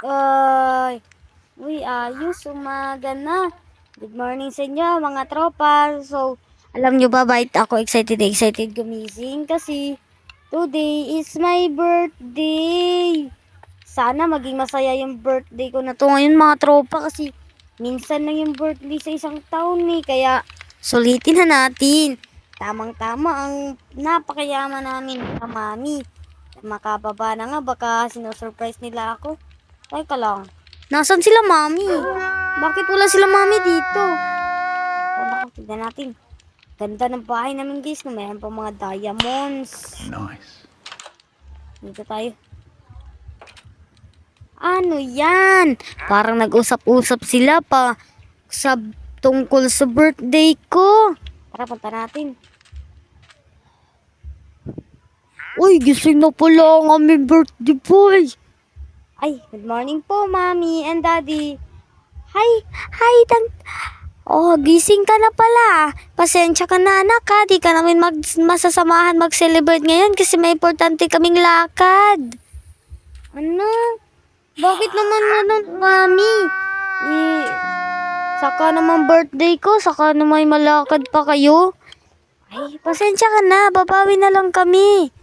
Ay, uy, ayos, umaga na. Good morning sa inyo, mga tropa. So, alam nyo ba, bakit ako excited gumising? Kasi, today is my birthday. Sana maging masaya yung birthday ko na to ngayon, mga tropa. Kasi, minsan lang yung birthday sa isang taon eh. Kaya, sulitin na natin. Tamang-tama ang napakayaman namin sa mami. Makababa na nga, baka sinosurprise nila ako. Teka lang. Nasaan sila mami? Bakit wala sila mami dito? O naku, tignan natin. Ganda ng bahay namin guys. No? Mayroon pa mga diamonds. Nice. Dito tayo. Ano yan? Parang nag-usap-usap sila pa sa tungkol sa birthday ko. Tara, punta natin. Uy, gising na pala ang aming birthday boy. Ay, good morning po, Mami and Daddy. Hi, Oh, gising ka na pala. Pasensya ka na, anak, ha. Di ka namin masasamahan mag-celebrate ngayon kasi may importante kaming lakad. Ano? Bakit naman ganun, Mami? Eh, saka naman birthday ko, saka naman malakad pa kayo. Ay, pasensya ka na. Babawi na lang kami.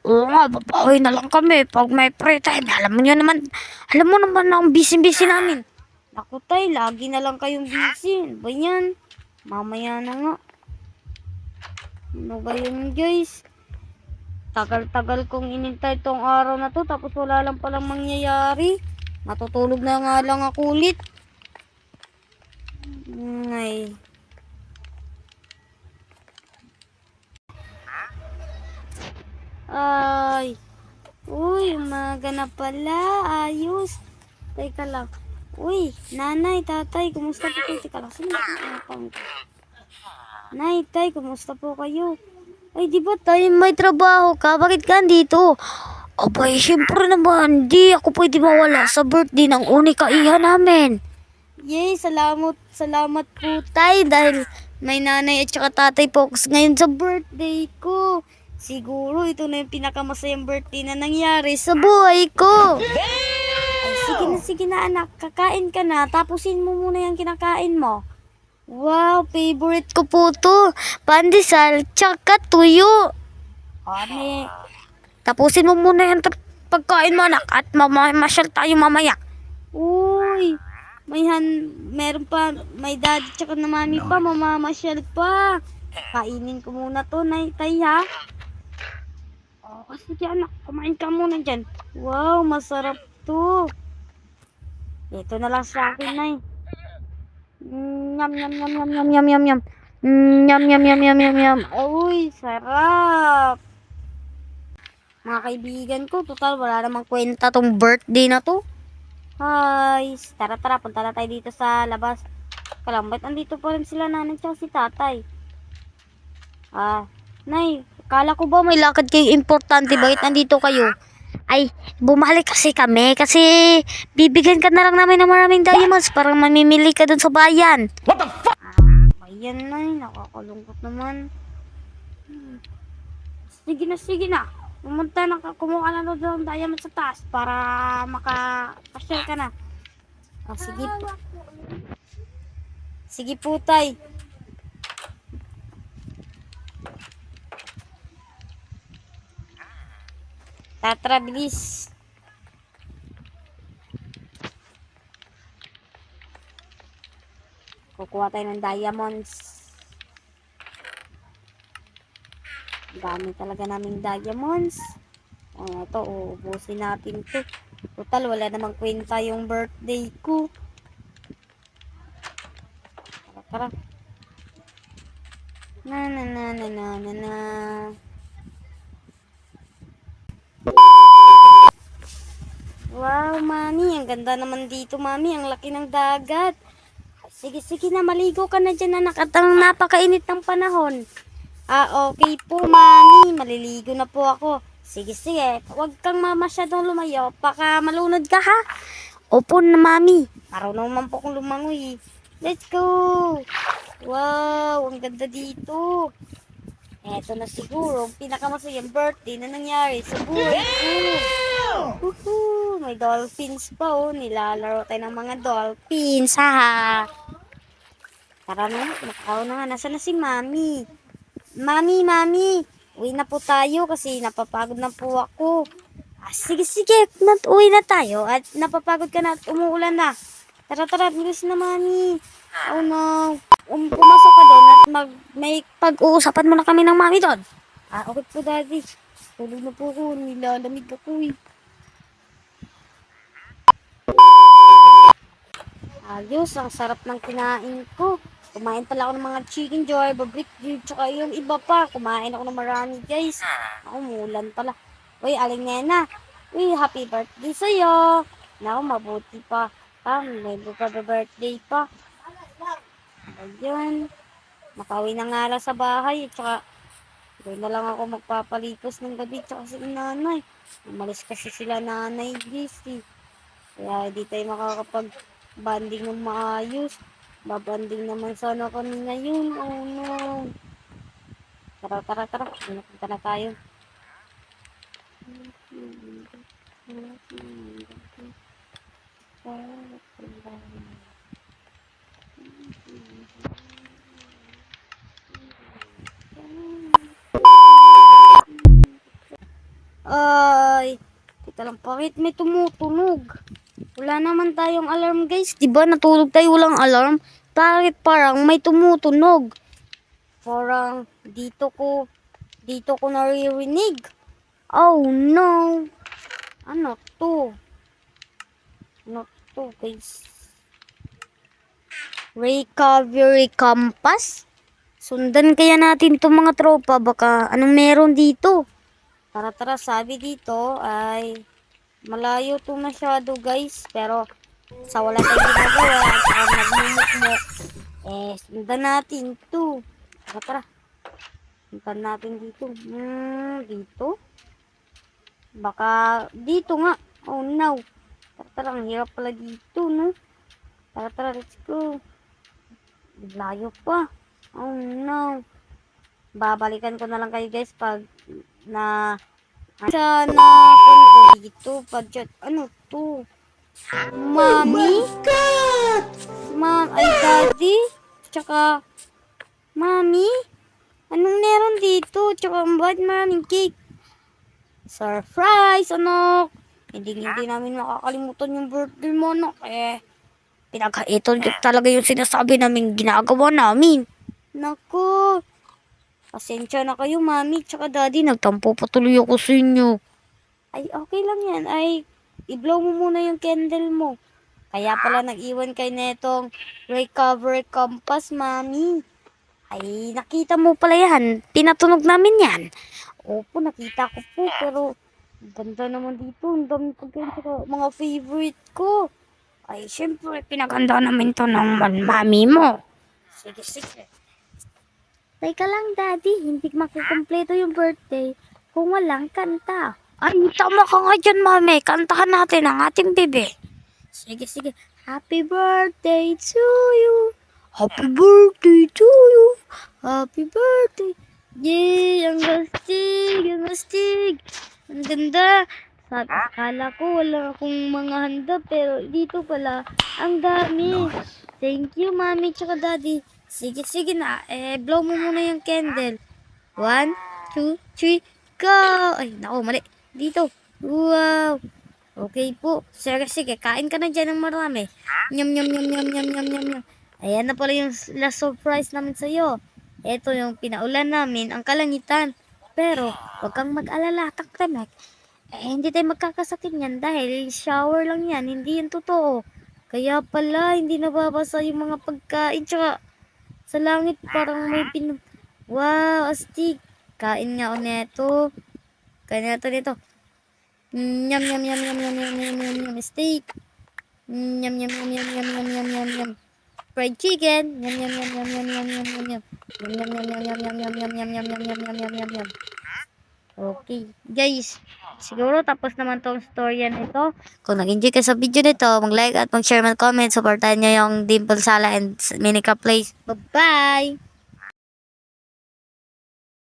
Oo nga, babawi na lang kami pag may free time. Alam mo naman na ang busy-busy namin. Naku tay, lagi na lang kayong busy. Ano ba yan? Mamaya na nga. Ano ba yun guys? Tagal-tagal kong inintay tong araw na to tapos wala lang palang mangyayari. Matutulog na nga lang ako ulit. Ay. Ay. Uy, umaga na pala. Ayos. Teka lang. Uy, nanay, tatay, kumusta po kayo? Teka lang, sino ang Nay, tay, kumusta po kayo? Ay, di ba tayo may trabaho ka? Bakit ka andito? Abay, syempre naman, di ako pwede mawala sa birthday ng unika iha namin. Yay, salamat po tay dahil may nanay at saka tatay po ngayon sa birthday ko. Siguro ito na yung pinakamasayang birthday na nangyari sa buhay ko. Ay, sige na anak, kakain ka na, tapusin mo muna yung kinakain mo. Wow, favorite ko po to. Pandesal, tsaka tuyo. Ane. Tapusin mo muna yung pagkain mo anak at mamasyal tayo mamaya. Uy, meron pa, may dad tsaka na mami pa, mamamasyal pa. Kainin ko muna to, tay ha. Oh, sige anak, kumain ka muna dyan. Wow, masarap to. Ito na lang sa akin, nay. Yum, yum, yum, yum, yum, yum, yum, yum. Yum, yum, yum, yum, yum, yum. Uy, sarap. Mga kaibigan ko, total, wala namang kwenta tong birthday na to. Hi, tara, punta na tayo dito sa labas. Kalambit, andito pa rin sila nanay tsaka si tatay. Nay, kala ko ba may lakad kayo importante, bakit andito kayo? Ay, bumalik kasi kami kasi bibigyan ka na lang namin ng maraming diamonds para mamimili ka dun sa bayan. What the fuck? Bayan na nakakalungkot naman. Sige na. Kumuha na doon ng diamond sa taas para maka-share ka na. Sige po. Sige po, tay. Tatra, bilis. Kukuha tayo ng diamonds. Dami talaga naming diamonds. Ito, uubusin natin to. Total, wala namang kwenta yung birthday ko. Tara. Na. Wow, mami. Ang ganda naman dito, mami. Ang laki ng dagat. Sige na. Maligo ka na dyan, anak. At ang napakainit ng panahon. Okay po, mami. Maliligo na po ako. Sige. Huwag kang masyadong lumayo. Baka malunod ka, ha? Opo na, mami. Marunong naman po akong lumangoy. Let's go. Wow, ang ganda dito. Eto na siguro, pinakamasayang birthday na nangyari sa buhay ko. Woohoo! May dolphins pa oh. Nilalaro tayo ng mga dolphins. Haha. Tara na, nakakaw na nga. Nasaan na si Mami? Mami. Uwi na po tayo kasi napapagod na po ako. Sige. Uwi na tayo at napapagod ka na at umuulan na. Tara, bilis na Mami. Oh no. Pumasok ka doon at may pag-uusapan mo na kami ng Mami doon. Okay po Daddy. Tulog na po ako. Nilalamig ako eh. Ayos, ang sarap ng kinain ko. Kumain pala ako ng mga chicken joy, babrik joy, tsaka yung iba pa. Kumain ako ng marami, guys. Ako, mulan pala. Uy, Aling Nena. Uy, happy birthday sa'yo. Naku, mabuti pa. May birthday pa. Ayun. Nakauwi na nga lang sa bahay. Tsaka, doon na lang ako magpapalitos ng gabi. Tsaka si nanay. Umalis kasi sila nanay, guys. Kaya hindi tayo makakapag-banding ng maayos. Babanding naman sana kami ngayon. Oh no. Tara. Punta na tayo. Ay, kita lang bakit may tumutunog? Wala naman tayong alarm guys. Diba natulog tayo walang alarm? Bakit parang may tumutunog? Parang dito ko naririnig. Oh no. Ano to guys? Recovery compass? Sundan kaya natin itong mga tropa. Baka anong meron dito? Tara, sabi dito ay malayo to masyado guys. Pero sa wala tayong ginagawa at nagmumukmuk, sundan natin to. Tara. Sundan natin dito. Dito? Baka dito nga. Oh no. Tara, ang hirap pala dito, no? Tara, let's go. Layo pa. Oh no. Babalikan ko na lang kayo guys pag sana ko dito. Budget. Ano to? Mami? Ay, Daddy? Tsaka, Mami? Anong meron dito? Tsaka, bakit maraming cake? Surprise, anak! Hindi namin makakalimutan yung birthday mo, anak. Ito talaga yung sinasabi namin ginagawa namin. Naku, pasensya na kayo, Mami. Tsaka, Daddy, nagtampo patuloy ako sa inyo. Ay, okay lang yan. Ay, i-blow mo muna yung candle mo. Kaya pala nag-iwan kayo netong recovery compass, Mami. Ay, nakita mo pala yan. Pinatunog namin yan. Opo, nakita ko po. Pero, ganda naman dito. Ang dami pagkain sa mga favorite ko. Ay, syempre, pinaganda namin to ng mami mo. Sige. Teka lang, Daddy. Hindi makukumpleto yung birthday kung walang kanta. Ay, tama ka nga dyan, Mami. Kantahan natin ang ating bebe. Sige. Happy birthday to you. Happy birthday to you. Happy birthday. Yay! Ang astig. Ang ganda. Akala ko wala akong mga handa pero dito pala ang dami. Thank you, Mami tsaka Daddy. Sige na. Blow mo muna yung candle. 1, 2, 3, go! Ay, naku, mali. Dito. Wow. Okay po. Sige. Kain ka na dyan ng marami. Nyam. Ayan na pala yung last surprise namin sa'yo. Ito yung pinaulan namin, ang kalangitan. Pero, huwag kang mag-alala, takremek. Hindi tayo magkakasakit yan dahil shower lang yan. Hindi yan totoo. Kaya pala, hindi nababasa yung mga pagkain. Tsaka, sa langit parang may Wow, astig. Kain nga ako neto. Kain nito. Nyam. Steak. Nyam. Fried chicken. Nyam. Okay, guys. Siguro tapos naman tong storyan ito. Kung nag-enjoy ka sa video nito, mag-like at mag-share, mag-comment. Supportahan nyo yung Dimple Sala and Minika Place. Bye-bye!